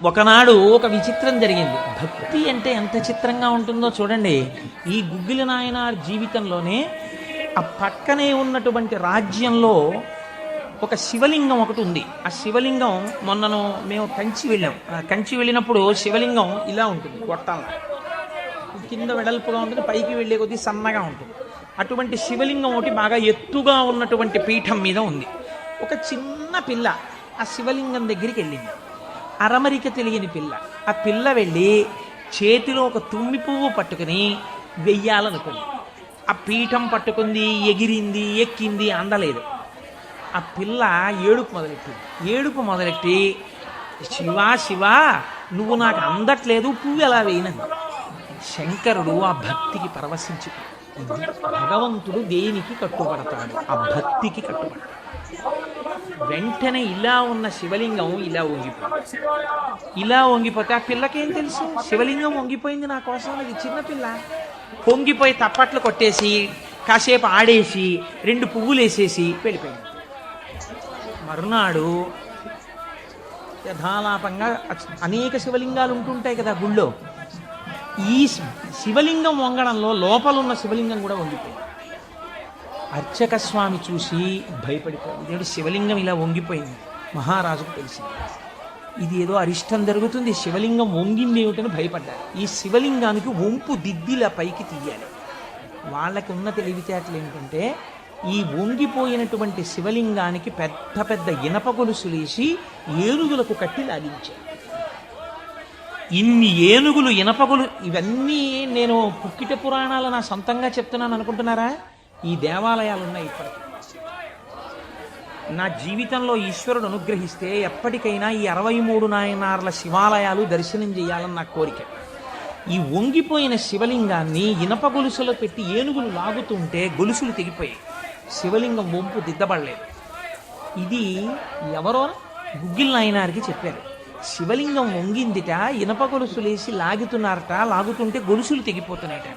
ఒకనాడు ఒక విచిత్రం జరిగింది. భక్తి అంటే ఎంత చిత్రంగా ఉంటుందో చూడండి. ఈ గుగ్గిల నాయనార్ జీవితంలోనే ఆ పక్కనే ఉన్నటువంటి రాజ్యంలో ఒక శివలింగం ఒకటి ఉంది. ఆ శివలింగం మొన్నను మేము కంచి వెళ్ళాం. ఆ కంచి వెళ్ళినప్పుడు శివలింగం ఇలా ఉంటుంది, గొట్టంలా కింద వెడల్పుగా ఉంటుంది, పైకి వెళ్ళే కొద్దీ సన్నగా ఉంటుంది. అటువంటి శివలింగం ఒకటి బాగా ఎత్తుగా ఉన్నటువంటి పీఠం మీద ఉంది. ఒక చిన్న పిల్ల ఆ శివలింగం దగ్గరికి వెళ్ళింది. అరమరిక తెలియని పిల్ల. ఆ పిల్ల వెళ్ళి చేతిలో ఒక తుమ్మి పువ్వు పట్టుకుని వెయ్యాలనుకుంది. ఆ పీఠం పట్టుకుంది, ఎగిరింది, ఎక్కింది, అందలేదు. ఆ పిల్ల ఏడుపు మొదలెట్టి శివా శివా నువ్వు నాకు అందట్లేదు, పువ్వు ఎలా వేయనంది. శంకరుడు ఆ భక్తికి పరవశించిపోయాడు. భగవంతుడు దేనికి కట్టుబడతాడు? ఆ భక్తికి కట్టుబడతాడు. వెంటనే ఇలా ఉన్న శివలింగం ఇలా వంగిపోతే ఆ పిల్లకేం తెలుసు? శివలింగం వంగిపోయింది నా కోసం. అది చిన్నపిల్ల పొంగిపోయి తప్పట్లు కొట్టేసి కాసేపు ఆడేసి 2 పువ్వులు వేసేసి వెళ్ళిపోయింది. మరునాడు యథాలాపంగా అనేక శివలింగాలు ఉంటుంటాయి కదా గుళ్ళో. ఈ శివలింగం వంగడంలో లోపలున్న శివలింగం కూడా వంగిపోయింది. అర్చక స్వామి చూసి భయపడిపోయింది. ఇదేంటి శివలింగం ఇలా వంగిపోయింది? మహారాజుకు తెలిసింది. ఇది ఏదో అరిష్టం జరుగుతుంది, శివలింగం వంగింది ఏమిటని భయపడ్డారు. ఈ శివలింగానికి వంపు దిద్దిలా పైకి తీయాలి. వాళ్ళకి ఉన్న తెలివితేటలు ఏంటంటే ఈ వంగిపోయినటువంటి శివలింగానికి పెద్ద పెద్ద ఇనప గొలుసులేసి ఏనుగులకు కట్టి లాగించారు. ఇన్ని ఏనుగులు, ఇనపగొలు, ఇవన్నీ నేను పుక్కిట పురాణాలు నా సొంతంగా చెప్తున్నాను అనుకుంటున్నారా? ఈ దేవాలయాలు ఉన్నాయి ఇప్పటికీ. నా జీవితంలో ఈశ్వరుడు అనుగ్రహిస్తే ఎప్పటికైనా ఈ 63 నాయనార్ల శివాలయాలు దర్శనం చేయాలని నా కోరిక. ఈ వంగిపోయిన శివలింగాన్ని ఇనప గొలుసులో పెట్టి ఏనుగులు లాగుతుంటే గొలుసులు తెగిపోయాయి. శివలింగం వంపు దిద్దబడలేదు. ఇది ఎవరో గుగ్గిల నాయనారికి చెప్పారు. శివలింగం వంగిందిట, ఇనప గొలుసులేసి లాగుతున్నారట, లాగుతుంటే గొలుసులు తెగిపోతున్నాయట.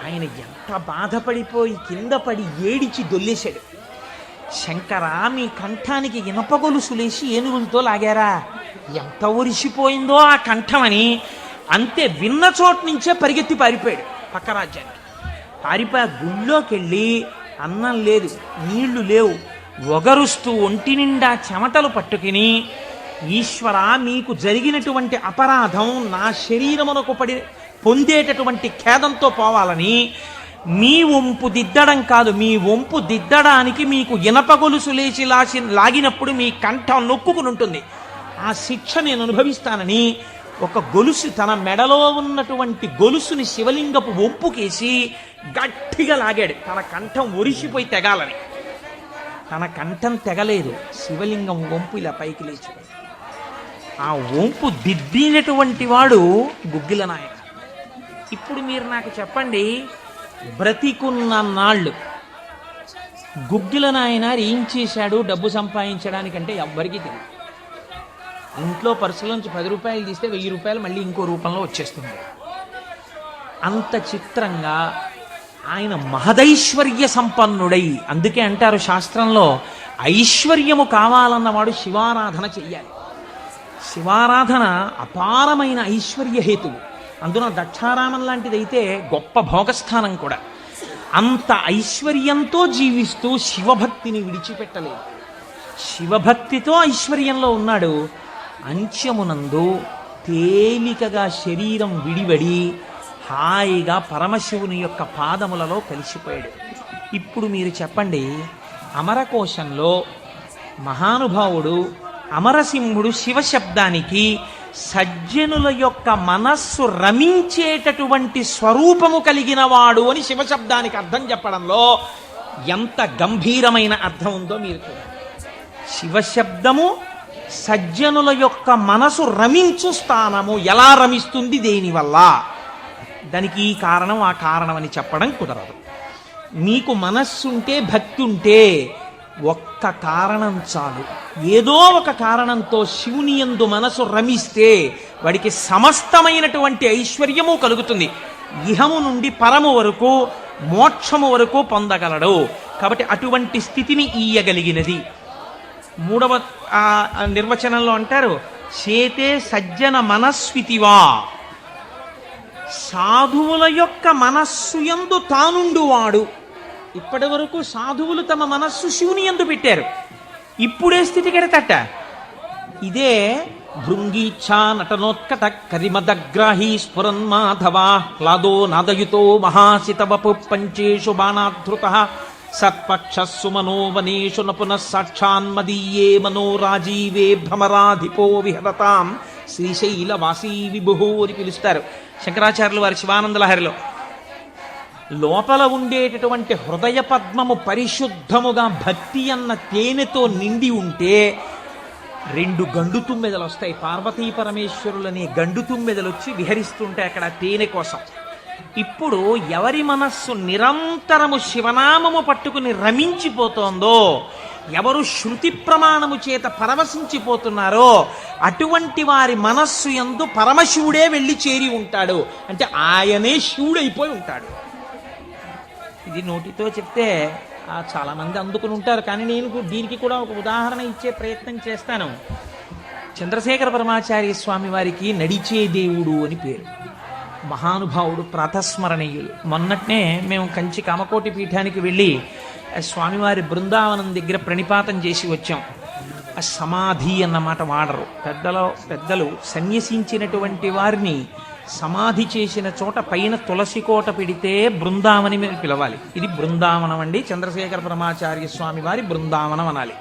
ఆయన ఎంత బాధపడిపోయి కింద పడి ఏడిచి దొల్లేశాడు. శంకరా, మీ కంఠానికి ఇనప గొలుసులేసి ఏనుగులతో లాగారా? ఎంత ఒరిసిపోయిందో ఆ కంఠమని. అంతే, విన్న చోటు నుంచే పరిగెత్తి పారిపోయాడు పక్క రాజ్యానికి. పారిపోయి గుళ్ళోకి వెళ్ళి అన్నం లేదు, నీళ్లు లేవు, ఒగరుస్తూ ఒంటి నిండా చెమటలు పట్టుకుని, ఈశ్వర మీకు జరిగినటువంటి అపరాధం నా శరీరమునకు పొందేటటువంటి ఖేదంతో పోవాలని మీ వంపు దిద్దడం కాదు, మీ వంపు దిద్దడానికి మీకు ఇనప గొలుసు లేచి లాగినప్పుడు మీ కంఠం నొక్కుకుని ఉంటుంది, ఆ శిక్ష నేను అనుభవిస్తానని ఒక గొలుసు, తన మెడలో ఉన్నటువంటి గొలుసుని శివలింగపు వంపుకేసి గట్టిగా లాగాడు. తన కంఠం ఒరిసిపోయి తెగాలని. తన కంఠం తెగలేదు, శివలింగం వంపు ఇలా పైకి లేచిపోయింది. ఆ వంపు దిద్దినటువంటి వాడు గుగ్గిల నాయన. ఇప్పుడు మీరు నాకు చెప్పండి, బ్రతికున్న నాళ్ళు గుగ్గిల నాయన ఏం చేశాడు డబ్బు సంపాదించడానికంటే ఎవ్వరికీ తెలియదు. ఇంట్లో పర్సులోంచి 10 రూపాయలు తీస్తే 1000 రూపాయలు మళ్ళీ ఇంకో రూపంలో వచ్చేస్తుంది. అంత చిత్రంగా ఆయన మహదైశ్వర్య సంపన్నుడై, అందుకే అంటారు శాస్త్రంలో, ఐశ్వర్యము కావాలన్నవాడు శివారాధన చెయ్యాలి. శివారాధన అపారమైన ఐశ్వర్య హేతువు. అందున దక్షారామం లాంటిదైతే గొప్ప భోగస్థానం కూడా. అంత ఐశ్వర్యంతో జీవిస్తూ శివభక్తిని విడిచిపెట్టలేదు. శివభక్తితో ఐశ్వర్యంలో ఉన్నాడు. అంత్యమునందు తేలికగా శరీరం విడివడి హాయిగా పరమశివుని యొక్క పాదములలో కలిసిపోయాడు. ఇప్పుడు మీరు చెప్పండి, అమరకోశంలో మహానుభావుడు అమరసింహుడు శివశబ్దానికి సజ్జనుల యొక్క మనస్సు రమించేటటువంటి స్వరూపము కలిగిన వాడు అని శివశబ్దానికి అర్థం చెప్పడంలో ఎంత గంభీరమైన అర్థం ఉందో మీరు చూడండి. శివశబ్దము సజ్జనుల యొక్క మనసు రమించు స్థానము. ఎలా రమిస్తుంది? దేనివల్ల? దానికి ఈ కారణం ఆ కారణం అని చెప్పడం కుదరదు. మీకు మనస్సుంటే, భక్తి ఉంటే ఒక్క కారణం చాలు. ఏదో ఒక కారణంతో శివుని యందు మనసు రమిస్తే వాడికి సమస్తమైనటువంటి ఐశ్వర్యము కలుగుతుంది. ఇహము నుండి పరము వరకు, మోక్షము వరకు పొందగలడు. కాబట్టి అటువంటి స్థితిని ఇయ్యగలిగినది. 3వ నిర్వచనంలో అంటారు, చేతే సజ్జన మనస్వితివా, సాధువుల యొక్క మనస్సు యందు తానుండువాడు. ఇప్పటి వరకు సాధువులు తమ మనస్సు శివుని యందు పెట్టారు, ఇప్పుడే స్థితి కెడతట. ఇదే భృంగీచ్ఛా నటనోత్కట కరిమదగ్రాహీ స్ఫురన్మాధవా క్లాదో నాదయుతో మహాసితవపు పంచేషు బాణాధృత సత్పక్షస్సు మనోవనేషు నపునః సాక్షాన్మదీయే మనోరాజీవే భ్రమరాధిపో విహరతాం శ్రీశైలవాసీ విభుహో అని పిలుస్తారు శంకరాచార్యులు వారి శివానంద లహరిలో. లోపల ఉండేటటువంటి హృదయ పద్మము పరిశుద్ధముగా భక్తి అన్న తేనెతో నిండి ఉంటే 2 గండు తుమ్మెదలు వస్తాయి. పార్వతీ పరమేశ్వరులనే గండు తుమ్మెదలు వచ్చి విహరిస్తుంటే అక్కడ తేనె కోసం. ఇప్పుడు ఎవరి మనస్సు నిరంతరము శివనామము పట్టుకుని రమించిపోతోందో, ఎవరు శృతి ప్రమాణము చేత పరవశించిపోతున్నారో అటువంటి వారి మనస్సు యందు పరమశివుడే వెళ్ళి చేరి ఉంటాడు. అంటే ఆయనే శివుడైపోయి ఉంటాడు. ఇది నోటితో చెప్తే చాలామంది అందుకుని ఉంటారు, కానీ నేను దీనికి కూడా ఒక ఉదాహరణ ఇచ్చే ప్రయత్నం చేస్తాను. చంద్రశేఖర పరమాచార్య స్వామి వారికి నడిచే దేవుడు అని పేరు. మహానుభావుడు, ప్రాతస్మరణీయులు. మొన్నట్నే మేము కంచి కామకోటి పీఠానికి వెళ్ళి స్వామివారి బృందావనం దగ్గర ప్రణిపాతం చేసి వచ్చాం. ఆ సమాధి అన్నమాట వాడరు పెద్దలు సన్యసించినటువంటి వారిని సమాధి చేసిన చోట పైన తులసి కోట పెడితే బృందావని మీరు పిలవాలి. ఇది బృందావనం అండి, చంద్రశేఖర పరమాచార్య స్వామి వారి బృందావనం అనాలి.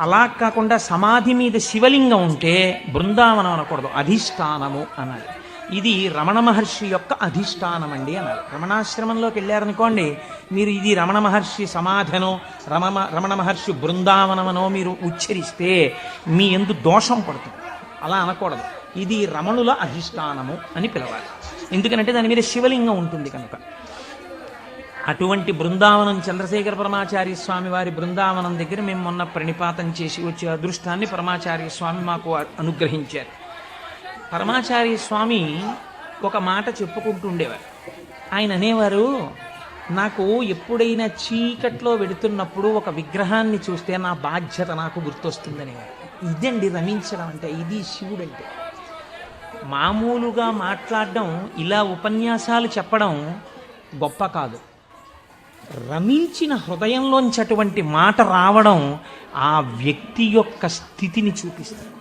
అలా కాకుండా సమాధి మీద శివలింగం ఉంటే బృందావనం అనకూడదు, అధిష్టానము అనాలి. ఇది రమణ మహర్షి యొక్క అధిష్టానం అండి అన్నారు. రమణాశ్రమంలోకి వెళ్ళారనుకోండి, మీరు ఇది రమణ మహర్షి సమాధనో రమణ మహర్షి బృందావనమనో మీరు ఉచ్చరిస్తే మీ యందు దోషం పడుతుంది. అలా అనకూడదు. ఇది రమణుల అధిష్టానము అని పిలవాలి. ఎందుకంటే దాని మీద శివలింగం ఉంటుంది కనుక. అటువంటి బృందావనం చంద్రశేఖర పరమాచార్య స్వామి వారి బృందావనం దగ్గర మేము మొన్న ప్రణిపాతం చేసి వచ్చే అదృష్టాన్ని పరమాచార్య స్వామి మాకు అనుగ్రహించారు. పరమాచార్య స్వామి ఒక మాట చెప్పుకుంటూ ఉండేవారు. ఆయన అనేవారు, నాకు ఎప్పుడైనా చీకట్లో వెడుతున్నప్పుడు ఒక విగ్రహాన్ని చూస్తే నా బాధ్యత నాకు గుర్తొస్తుందనేవారు. ఇదండి రమించడం అంటే, ఇది శివుడంటే. మామూలుగా మాట్లాడడం, ఇలా ఉపన్యాసాలు చెప్పడం గొప్ప కాదు. రమించిన హృదయంలోంచి అటువంటి మాట రావడం ఆ వ్యక్తి యొక్క స్థితిని చూపిస్తుంది.